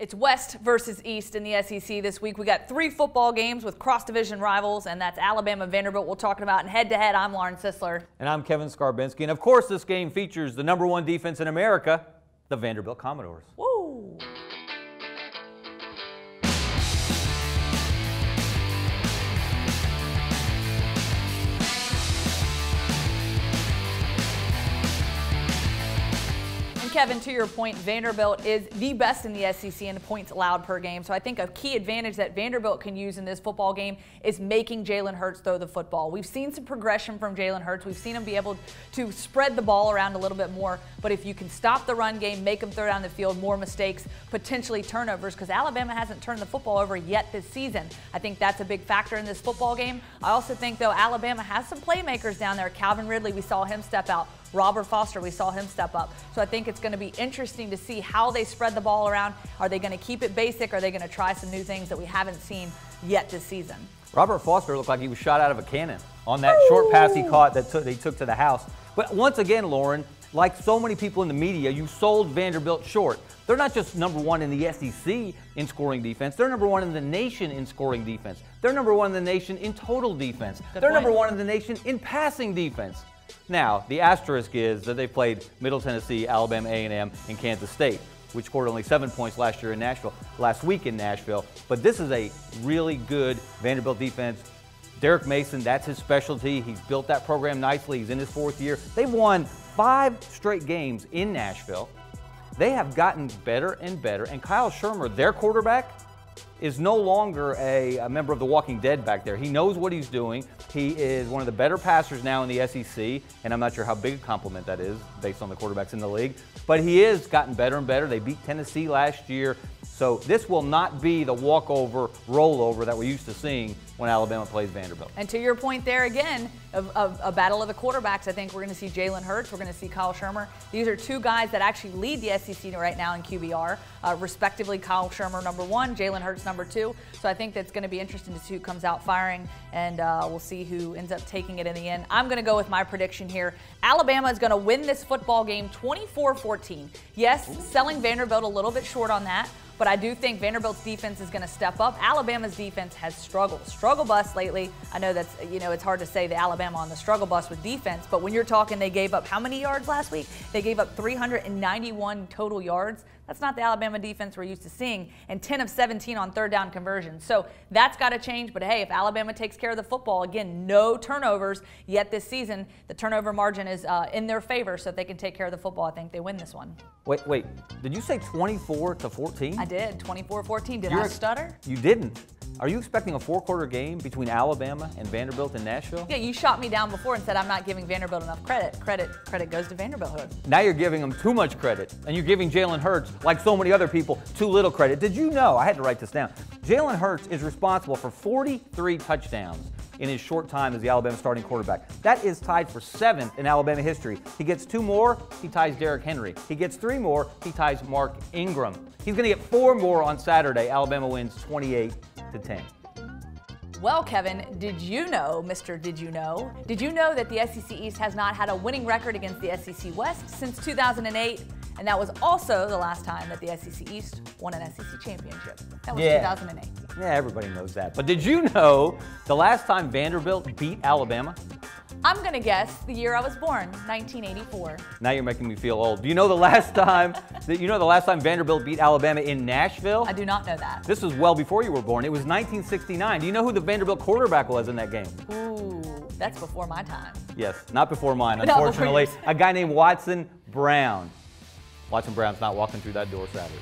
It's West versus East in the SEC this week. We got 3 football games with cross-division rivals, and that's Alabama and Vanderbilt we're talking about. And head-to-head, I'm Lauren Sisler. And I'm Kevin Scarbinsky. And of course, this game features the #1 defense in America, the Vanderbilt Commodores. Woo! Kevin, to your point, Vanderbilt is the best in the SEC in points allowed per game. So I think a key advantage that Vanderbilt can use in this football game is making Jalen Hurts throw the football. We've seen some progression from Jalen Hurts. We've seen him be able to spread the ball around a little bit more. But if you can stop the run game, make him throw down the field, more mistakes, potentially turnovers, because Alabama hasn't turned the football over yet this season. I think that's a big factor in this football game. I also think, though, Alabama has some playmakers down there. Calvin Ridley, we saw him step out. Robert Foster, we saw him step up. So I think it's going to be interesting to see how they spread the ball around. Are they going to keep it basic? Are they going to try some new things that we haven't seen yet this season? Robert Foster looked like he was shot out of a cannon on that short pass he caught that he took to the house. But once again, Lauren, like so many people in the media, you sold Vanderbilt short. They're not just #1 in the SEC in scoring defense. They're #1 in the nation in scoring defense. They're #1 in the nation in total defense. They're #1 in the nation in passing defense. Now, the asterisk is that they played Middle Tennessee, Alabama A&M, and Kansas State, which scored only 7 points last week in Nashville. But this is a really good Vanderbilt defense. Derek Mason, that's his specialty. He's built that program nicely. He's in his 4th year. They've won 5 straight games in Nashville. They have gotten better and better. And Kyle Shermer, their quarterback, is no longer a member of the Walking Dead back there. He knows what he's doing. He is one of the better passers now in the SEC, and I'm not sure how big a compliment that is based on the quarterbacks in the league, but he has gotten better and better. They beat Tennessee last year, so this will not be the walkover, rollover that we're used to seeing when Alabama plays Vanderbilt. And to your point there again, of a battle of the quarterbacks, I think we're going to see Jalen Hurts, we're going to see Kyle Shermer. These are 2 guys that actually lead the SEC right now in QBR, respectively Kyle Shermer #1, Jalen Hurts #2. So I think that's going to be interesting to see who comes out firing, and we'll see who ends up taking it in the end. I'm going to go with my prediction here. Alabama is going to win this football game 24-14. Yes, selling Vanderbilt a little bit short on that, but I do think Vanderbilt's defense is going to step up. Alabama's defense has struggle bus lately. I know that's, it's hard to say the Alabama on the struggle bus with defense, but when you're talking they gave up how many yards last week? They gave up 391 total yards. That's not the Alabama defense we're used to seeing, and 10 of 17 on 3rd down conversions. So that's got to change, but hey, if Alabama takes care of the football, again, no turnovers yet this season. The turnover margin is in their favor, so if they can take care of the football, I think they win this one. Wait, did you say 24-14? I did, 24-14. Did I stutter? You didn't. Are you expecting a 4-quarter game between Alabama and Vanderbilt in Nashville? Yeah, you shot me down before and said I'm not giving Vanderbilt enough credit. Credit goes to Vanderbilt. Now you're giving them too much credit, and you're giving Jalen Hurts, like so many other people, too little credit. Did you know, I had to write this down, Jalen Hurts is responsible for 43 touchdowns in his short time as the Alabama starting quarterback. That is tied for 7th in Alabama history. He gets 2 more, he ties Derrick Henry. He gets 3 more, he ties Mark Ingram. He's going to get 4 more on Saturday. Alabama wins 28-10. Well, Kevin, did you know that the SEC East has not had a winning record against the SEC West since 2008? And that was also the last time that the SEC East won an SEC championship. That was 2008. Yeah, everybody knows that. But did you know the last time Vanderbilt beat Alabama? I'm going to guess the year I was born, 1984. Now you're making me feel old. Do you know the last time Vanderbilt beat Alabama in Nashville? I do not know that. This was well before you were born. It was 1969. Do you know who the Vanderbilt quarterback was in that game? Ooh, that's before my time. Yes, not before mine, unfortunately. A guy named Watson Brown. Watson Brown's not walking through that door Saturday.